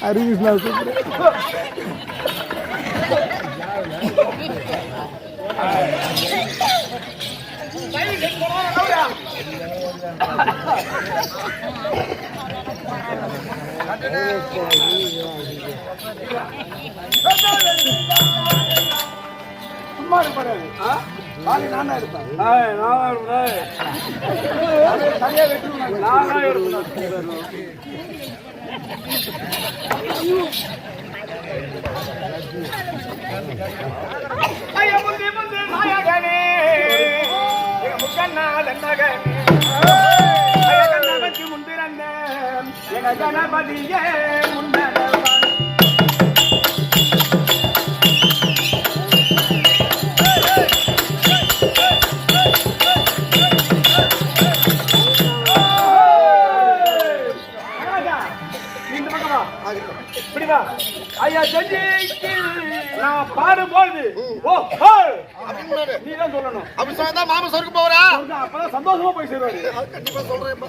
ஹரிகிருஷ்ணா சும்மா இருப்பாரு. நானா இருப்பேன். சரியா வெற்றி நானா இருப்பேன். கணபதியே ஐயா செஞ்சு நான் பாடும்போது நீ தான் சொல்லணும். அப்படி சொன்னா மாமா சொர்க்கு போறா அப்பதான் சந்தோஷமா போய் சேருவாரு. கண்டிப்பா சொல்றேன்.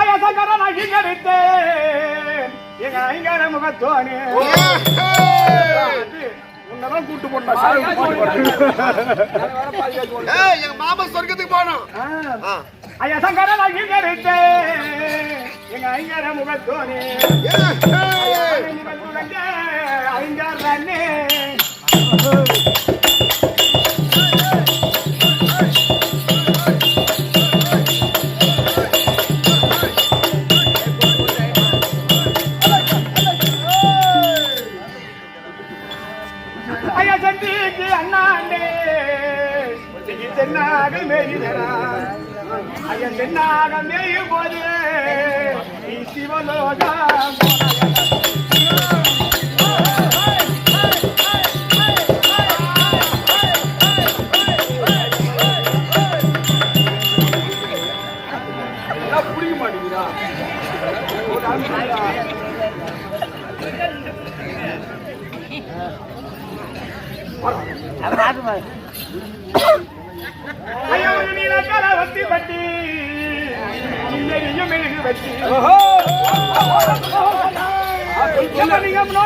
ஐயா சங்கர நான் இங்க எடுத்தேன் எங்க ஐங்கர முகத்தோனே உன்னதான் கூட்டு போட்டா எங்க மாமா சொர்க்கத்துக்கு போனோம். ஐயா சங்கர நான் இங்க எடுத்தேன் எங்க ஐங்கர முகத்தோனே ஐங்கரனே ஐயா சண்டிக்கு அண்ணாண்டே தென்னாக மேயினா ஐயா தென்னாக மேயும் போது நீ சிவலோகம் புரிய மாட்டேங்கிறா. வத்தி பட்டி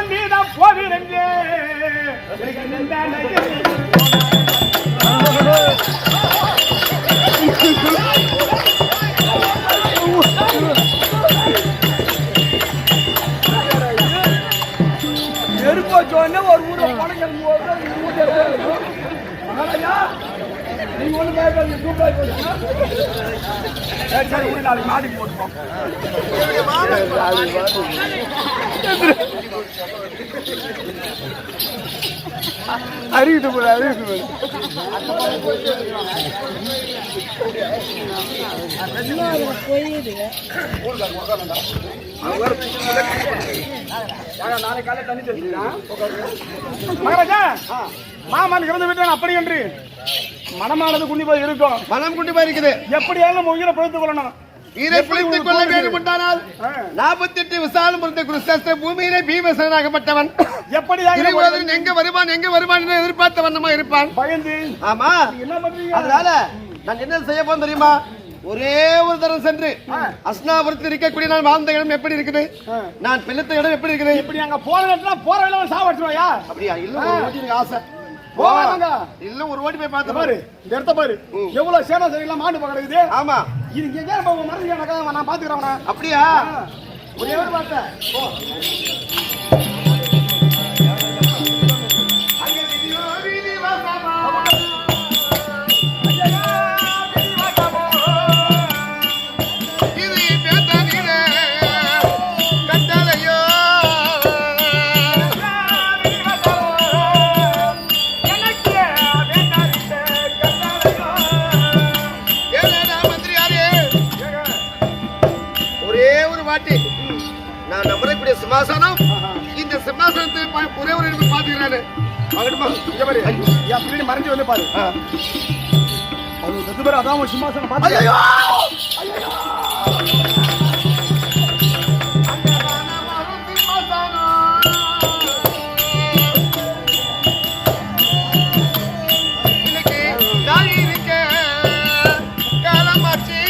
நீதான் போகிறேன் நெருப்பாச்சோன்னு ஒரு ஊரை பணங்கள் நீங்க ஒண்ணு பேர் சூப்பர் சரி ஒரு நாளைக்கு மாடிக்கு போட்டுப்போம். அறிவிட்டு போல அறிவிட்டு நாளைக்கு காலை தண்ணி தெரிஞ்சுக்கிறான் மகாராஜா மாமன் இறந்து விட்டான். அப்படி என்று மனமானது குண்டி போய் இருக்கும். மனம் குண்டி போய் இருக்குது. எப்படியாலும் உயிரை பிழைத்துக் கொள்ளணும். உயிரை பிழைத்துக் கொள்ள வேண்டும் என்றால் 48 விசாலம் பிறந்த குருசாஸ்திர பூமியிலே பீமசனாகப்பட்டவன் எப்படியாக எங்க வருவான் என்று எதிர்பார்த்த வண்ணமா இருப்பான். பயந்து ஆமா என்ன பண்றீங்க? அதனால நான் என்ன செய்ய போறேன் தெரியுமா? ஒரே ஒரு தரம் சென்று அஸ்னாபுரத்தில் இருக்கக்கூடிய நான் வாழ்ந்த இடம் எப்படி இருக்குது, நான் பிழைத்த இடம் எப்படி இருக்குது, இப்படி அங்க போற இடத்துல போற இடம் சாவடிச்சுவாயா? அப்படியா? இல்ல ஆசை இல்ல ஒரு ஓடி போய் பார்த்து பாரு. இந்த இடத்த பாரு எவ்வளவு சேனா சரியில்லாம் மாண்டு பக்கறது. ஆமா இது எங்க மறந்து நான் பாத்துக்கிறேன். அப்படியா? ஒரே ஒரு பார்த்தேன். நான் நம்பக்கூடிய சிம்மாசனம் இந்த சிம்மாசனத்தை ஒரே ஒரு இடத்துல பாத்துக்கிறாரு. மறைஞ்சு வந்து பாரு. அதான் சிம்மாசனம் பாத்து இன்னைக்கு இருக்க காலமாச்சு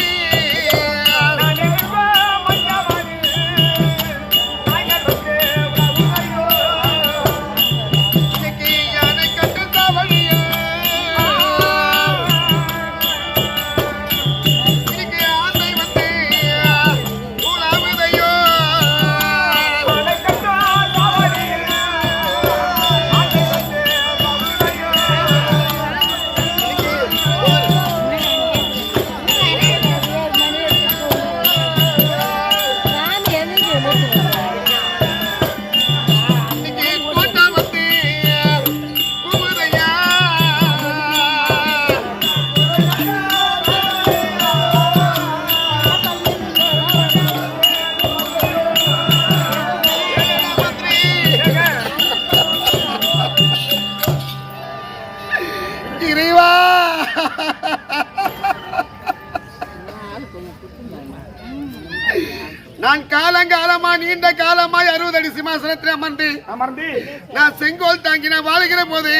நான் காலங்காலமா நீண்ட காலமாய் 60 அடி சிம்மாசனத்தில் அமர்ந்து நான் செங்கோல் தாங்கின வாழுகிற போது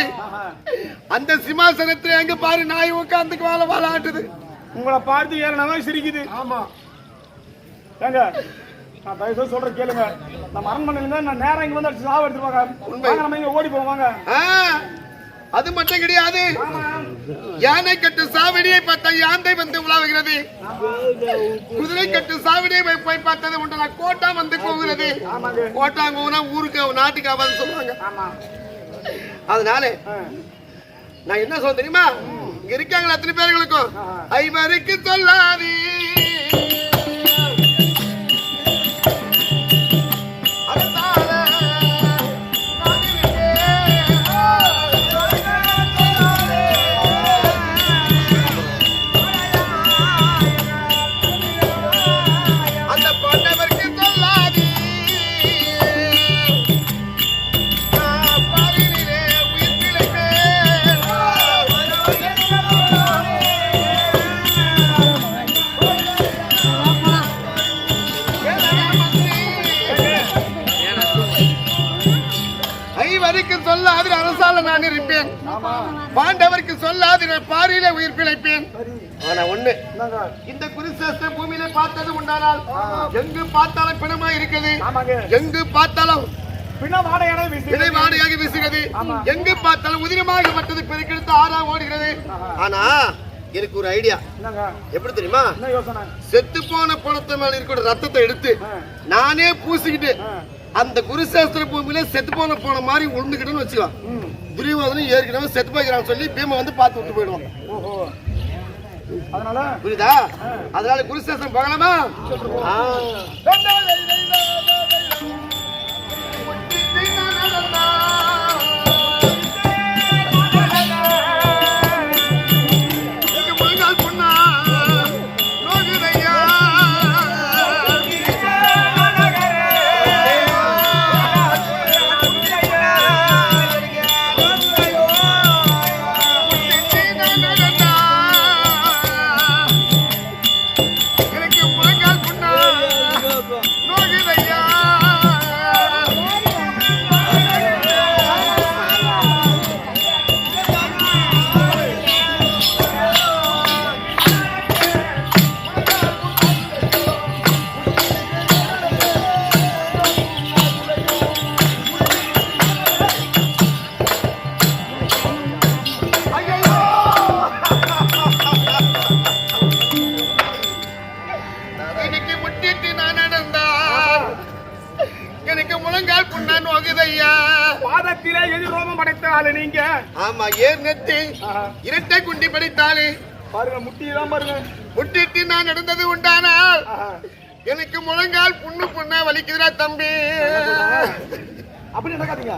அந்த சிம்மாசனத்தில் எங்க பாரு நாய் உட்கார்ந்து வாழ ஆட்டுது. உங்களை பார்த்து ஏறனவா சிரிக்குது. ஆமா ஏங்க நான் தயவு சொல்ற கேளுங்க. நம்ம அரண்மனையில நான் நேரம் இங்க வந்து சாவ எடுத்துருவாங்க. நம்ம இங்க ஓடி போவாங்க. அது மட்டும் கிடையாது. யானை கட்டு சாவடியை பார்த்தா யாந்தை வந்து உலாவுகிறது. குதிரை கட்டு சாவடியை போய் பார்த்தது உண்டு. கோட்டா வந்து போகிறது. கோட்டாங்க ஊருக்கு நாட்டுக்கு ஆகாது சொல்லுவாங்க. அதனால நான் என்ன சொல்ல தெரியுமா, இங்க இருக்காங்களா அத்தனை பேர்களுக்கும் ஐவருக்கு சொல்லாது சொல்லாது அரசால நான் இருப்பேன். பாண்டவருக்கு சொல்லாது பாரியில உயிர் பிழைப்பேன். ஆனா ஒண்ணு, இந்த குருசேஸ்திர பூமியில பார்த்தது உண்டானால் எங்கு பார்த்தாலும் பிணமா இருக்குது. எங்கு பார்த்தாலும் பிணவாடையாக வீசுகிறது. எங்கு பார்த்தாலும் உதிரமாகப்பட்டது பெருக்கெடுத்து ஆறா ஓடுகிறது. ஆனா எனக்கு ஒரு ஐடியா. எப்படி தெரியுமா, செத்து போன பணத்தை மேல இருக்கிற ரத்தத்தை எடுத்து நானே பூசிக்கிட்டு அந்த குருசேஸ்திர பூமியில செத்து போன மாதிரி உழுந்துக்கிட்டுன்னு வச்சுக்கலாம். துரியோதனும் ஏற்கனவே செத்து போய்க்கிறான்னு சொல்லி பீம வந்து பார்த்து விட்டு போயிடுவாங்க. புரியுதா? அதனால குருசேஸ்திரம் போகலாமா? இரட்டை குண்டி படைத்தாலே பாருங்க, முட்டிதான் பாருங்க. முட்டிட்டு நான் நடந்தது உண்டானால் எனக்கு முழங்கால் புண்ணா வலிக்குதுடா தம்பி. அப்படி நடக்காதீங்க,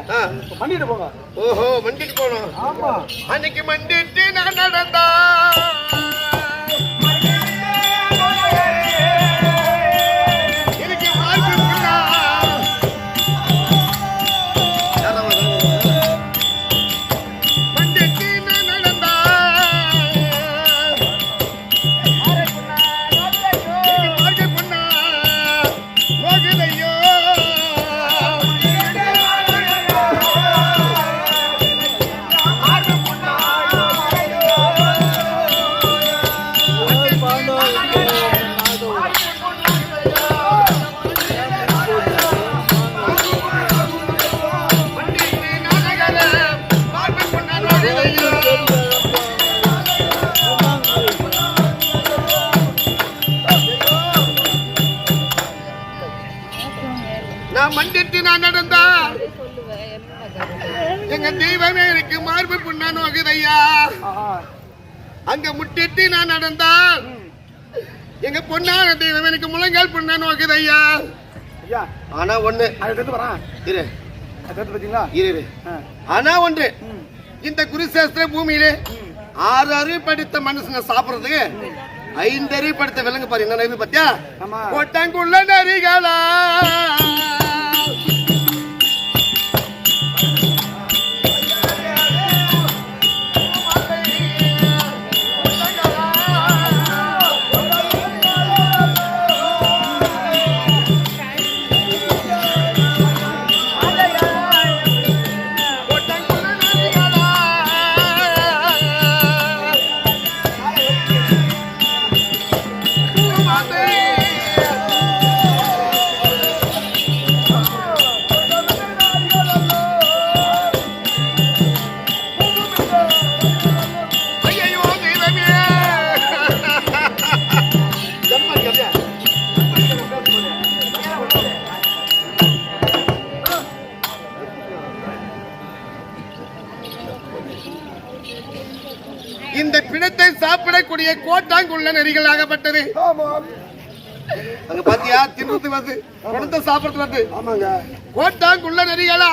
மண்டிட்டு போங்க. ஓஹோ, மண்டிட்டு போனோம். ஆமா, அன்னைக்கு மண்டிட்டு நான் நடந்தா மண்டிட்டு நான் நடந்தா எங்க தெய்வமே எனக்கு மார்பு புண்ணான்னு வகுதையா. அங்க முட்டிட்டு நான் நடந்தா எங்க பொண்ணான தெய்வம் எனக்கு முழங்கால் புண்ணான்னு வகுதையா. ஆனா ஒண்ணு இரு, ஆனா ஒன்று, இந்த குருசேஸ்திர பூமியிலே 6 அறிவு படித்த மனுஷங்க சாப்பிடுறதுக்கு 5 அறிவு படித்த விலங்கு பாரு. என்ன நெறி பத்தியா? கொட்டாங்குள்ள நரிகளா கோட்டாங்குள்ள நெறிகள் ஆகப்பட்டது. அங்க பாத்தியா தின்னுட்டு வந்து குழந்தை சாப்பிடுறது வந்து. ஆமாங்க. கோட்டாங்குள்ள நெறிகளா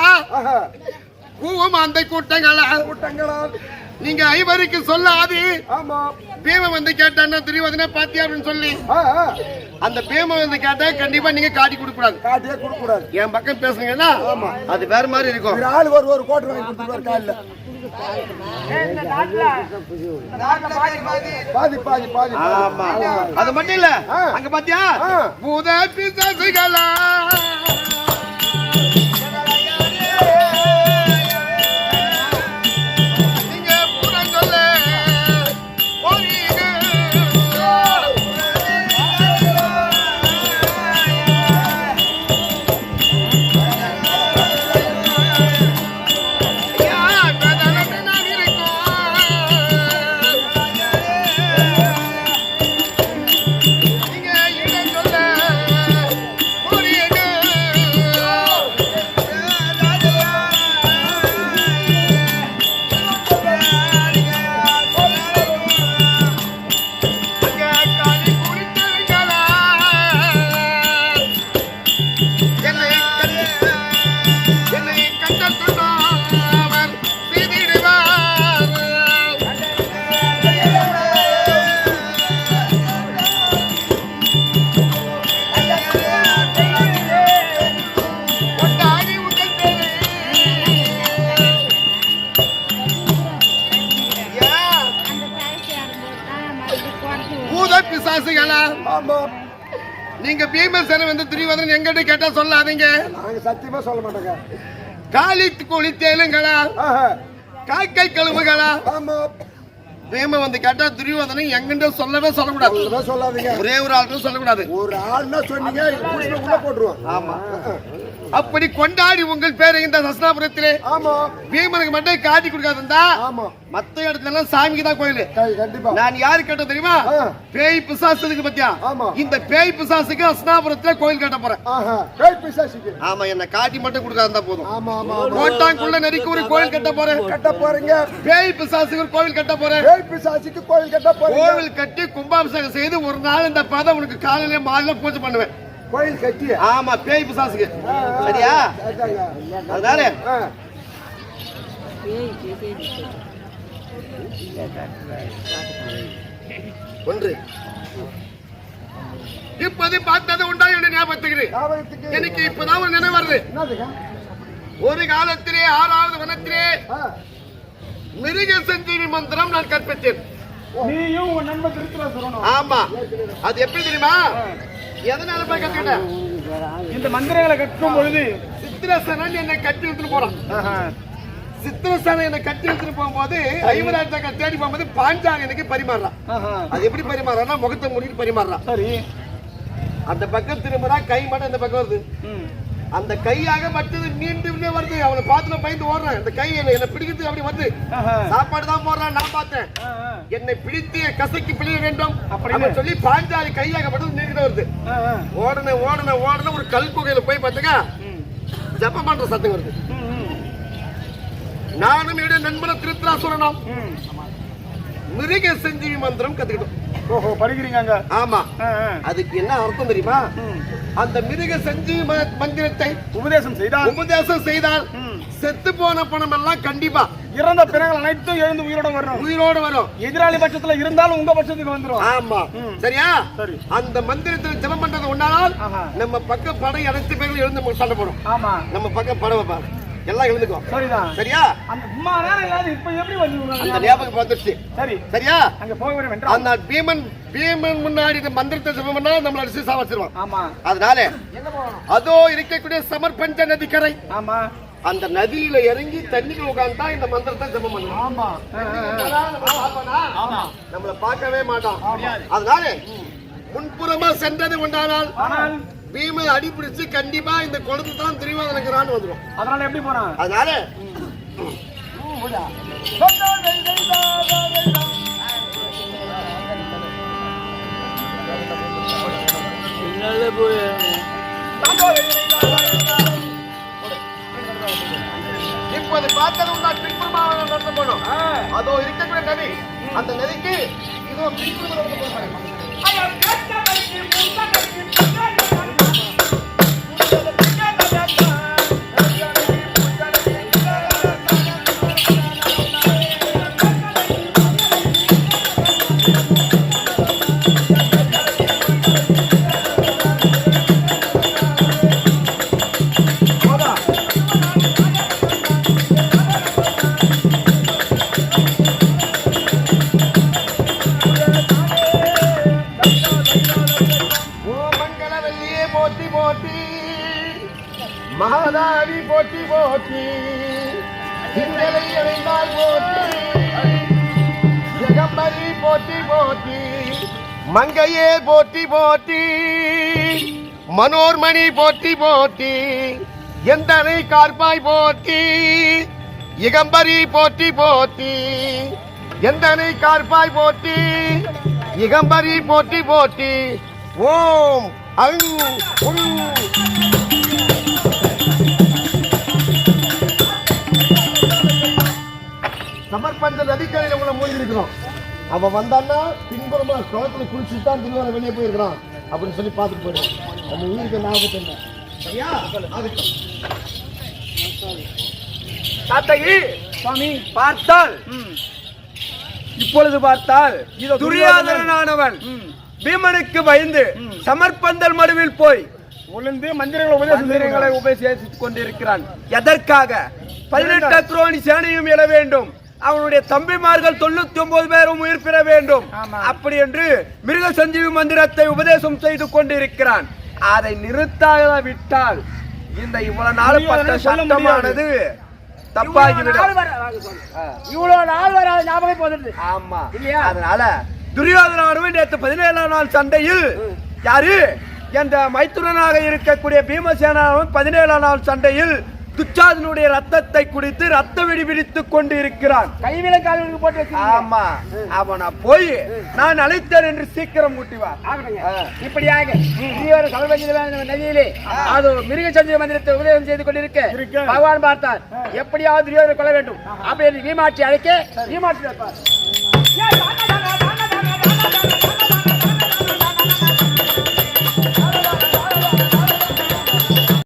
கூவம் அந்த கூட்டங்களா நீங்க ஐவருக்கு சொல்லாது. பீம வந்து கேட்டான்னா துரியோதனை பாத்தியா அப்படின்னு சொல்லி அந்த பீம வந்து கேட்டா கண்டிப்பா நீங்க காட்டி கொடுக்க கூடாது. காட்டியே கொடுக்க கூடாது. என் பக்கம் பேசுனீங்கன்னா அது வேற மாதிரி இருக்கும். ஆள் ஒரு கோட்டை வாங்கி கொடுத்துருவாரு காலையில. அது மட்டும் இல்ல அங்க பாத்தியா பூத பிசாசுகளா நீங்க பீமசேன வந்து துரியோதனன் எங்கிட்ட கேட்டா சொல்லாதீங்க. நாங்க சத்தியமா சொல்ல மாட்டோங்க. காலி குளித்தேலுங்களா காக்கை கழுவுகளா பீம வந்து கேட்டா துரியோதனன் எங்கிட்ட சொல்லவே சொல்லக்கூடாது. சொல்லாதீங்க. ஒரே ஒரு ஆள்னு சொல்லக்கூடாது. ஒரு ஆள்னா சொன்னீங்க உள்ள போட்டுருவோம். ஆமா. அப்படி கொண்டாடி உங்கள் பேரை இந்த ஹஸ்தினாபுரத்திலே பீமனுக்கு மட்டும் காட்டி கொடுக்காதுந்தா மத்த இடத்துல எல்லாம் சாமிக்கு தான் கோயில். நான் யாரு கேட்ட தெரியுமா? பேய் பிசாசுக்கு பத்தியா இந்த பேய் பிசாசுக்கு ஹஸ்தினாபுரத்துல கோயில் கட்ட போறேன். ஆமா என்ன காட்டி மட்டும் கொடுக்காதுந்தா போதும். கோட்டாங்குள்ள நெறிக்கு ஒரு கோயில் கட்ட போறேங்க. பேய் பிசாசுக்கு ஒரு கோயில் கட்ட போறேன். கோவில் கட்டி கும்பாபிஷேகம் செய்து ஒரு நாள் இந்த பதம் உனக்கு காலையில மாலையில பூஜை பண்ணுவேன். கோயில் கட்டி. ஆமா பேய் பிசாசுக்கு. சரியா? அதனால ஒன்று இப்போது பார்த்தது உண்டா என்று ஞாபகத்துக்கு எனக்கு இப்பதான் ஒரு நினைவு வருது. ஒரு காலத்திலே 6வது வனத்திலே மிருக சஞ்சீவி மந்திரம் நான் கற்பித்தேன். நீயும் உன் நண்பன் திருத்தராசுரனும். ஆமா. அது எப்படி தெரியுமா? எதனால போய் கத்துக்கிட்ட? இந்த மந்திரங்களை கற்கும் பொழுது சித்திரசேனன் என்னை கட்டி எடுத்துட்டு போறான். சித்திரசேனன் என்னை கட்டி எடுத்துட்டு போகும்போது ஐவராஜாக்க தேடி போகும்போது பாஞ்சாலி எனக்கு பரிமாறான். அது எப்படி பரிமாறான்னா முகத்தை மூடிட்டு பரிமாறான். சரி. அந்த பக்கம் திரும்புறா கை மட்டும் இந்த பக்கம் வருது. அந்த கையாக மற்றது மீண்டும் வருது. அவனை பார்த்து பயந்து ஓடுறான். அந்த கை என்ன பிடிக்கிறது அப்படி வருது. சாப்பாடு தான் போடுறான். நான் பார்த்தேன். என்னை பிடித்து கசைக்கு பிழிய வேண்டும் அப்படின்னு சொல்லி பாஞ்சாலி கையாகப்பட்டது நீங்கிட்டு வருது. ஓடன ஒரு கல் குகையில போய் பார்த்துக்க ஜப்பம் பண்ற சத்தம் வருது. நானும் என்னுடைய நண்பனை திருத்தராசுரனும் மிருக சஞ்சீவி மந்திரம் கத்துக்கிட்டோம். ஓஹோ படிக்கிறீங்க. ஆமா. அதுக்கு என்ன அர்த்தம் தெரியுமா? அந்த மிருக சஞ்சீவி மந்திரத்தை உபதேசம் செய்தால் செத்து போன பணம் எல்லாம் கண்டிப்பா இறந்த பிறகு அனைத்தும் எழுந்து உயிரோட வரும். எதிராளி பட்சத்துல இருந்தாலும் உங்க பட்சத்துக்கு வந்துடும். ஆமா. சரியா? அந்த மந்திரத்தில் ஜெபம் பண்றது ஒன்னானால் நம்ம பக்க படை அனைத்து பேரும் எழுந்து சண்டை போடும். ஆமா. நம்ம பக்க படை வைப்பாங்க எல்லாம் எழுந்துக்கும். சரிதான். சரியா? அந்த சும்மா நேரம் இல்லாத இப்ப எப்படி வந்து அந்த ஞாபகம் வந்துருச்சு. சரி. சரியா? அங்க போய் வர வேண்டாம். அந்த பீமன் முன்னாடி இந்த மந்திரத்தை ஜெபம் பண்ணா நம்மள அடிச்சு சாவச்சிருவான். ஆமா. அதனால என்ன பண்ணணும்? அதோ இருக்கக்கூடிய சமர்பஞ்ச நதி கரை. ஆமா. அந்த நதியில இறங்கி தண்ணிக்கு உட்கார்ந்தா இந்த மந்திரத்தை ஜெபம் பண்ணணும். ஆமா. ஆமா. நம்மள பார்க்கவே மாட்டான். அதனால முன்புறமா சென்றது உண்டானால் பீம அடிபிடிச்சு கண்டிப்பா இந்த குளத்து தான் துரியோதனனுக்குறான்னு வந்துடும். அதனால எப்படி போறான்? அதனால இப்போது பார்த்தது உண்டா பின்புறமாக நடந்து போனோம். அதோ இருக்கக்கூடிய நதி. அந்த நதிக்கு மகாதாவி போட்டி போட்டி சிங்களை இணைந்தால் போட்டி ஜெகம்பரி போட்டி போட்டி மங்கையே போட்டி போட்டி மனோர்மணி போட்டி போட்டி எந்தனை கார்பாய் போட்டி இகம்பரி போட்டி போட்டி எந்தனை கார்பாய் போட்டி இகம்பரி போட்டி போட்டி ஓம் அங் உங் சமர்ப்பந்த நதிக்கரையில் உங்களை மூழ்கிருக்கிறோம். அவன் வந்தான்னா பின்புறமா குளத்துல குளிச்சுட்டு தான் திருவாரூர் வெளியே போயிருக்கிறான் அப்படின்னு சொல்லி பார்த்துட்டு போயிடும். நம்ம உயிருக்கு ஞாபகத்தை இல்லை. சரியா? சாத்தகி சுவாமி பார்த்தால் இப்பொழுது பார்த்தால் துரியோதனனானவன் பீமனுக்கு பயந்து சமர்ப்பந்தல் மடுவில் போய் உளுந்து மந்திரங்களை உபதேசித்துக் கொண்டிருக்கிறான். எதற்காக? 18 அக்ரோணி சேனையும் எழ வேண்டும், அவனுடைய தம்பிமார்கள் 99 பேரும் உயிர் பெற வேண்டும், அப்படி என்று மிருக சஞ்சீவி மந்திரத்தை உபதேசம் செய்து கொண்டிருக்கிறான். அதை நிறுத்தாத விட்டால் இந்த இவ்வளவு நாள் பட்ட சட்டமானது தப்பாகிவிடும். இவ்வளவு நாள் வர ஞாபகம் போகுது. ஆமா, அதனால துரியோதனானவன் நேற்று 17ஆம் நாள் சண்டையில் யாரு என்ற மைத்துனனாக இருக்கக்கூடிய பீமசேனானவன் 17ஆம் நாள் சண்டையில் துச்சாதனுடைய ரத்தத்தை குடித்து ரத்த வெடி பிடித்துக் கொண்டு இருக்கிறான். கைவில கால்களுக்கு போட்டு. ஆமா, அவனை போய் நான் அழைத்தேன் என்று சீக்கிரம் கூட்டிவா. இப்படியாக நதியிலே அது மிருக சஞ்சீவி மந்திரத்தை உபதேசம் செய்து கொண்டிருக்க பகவான் பார்த்தார். எப்படியாவது துரியோதனை கொள்ள வேண்டும் அப்படி வீமாட்சி அழைக்க வீமாட்சி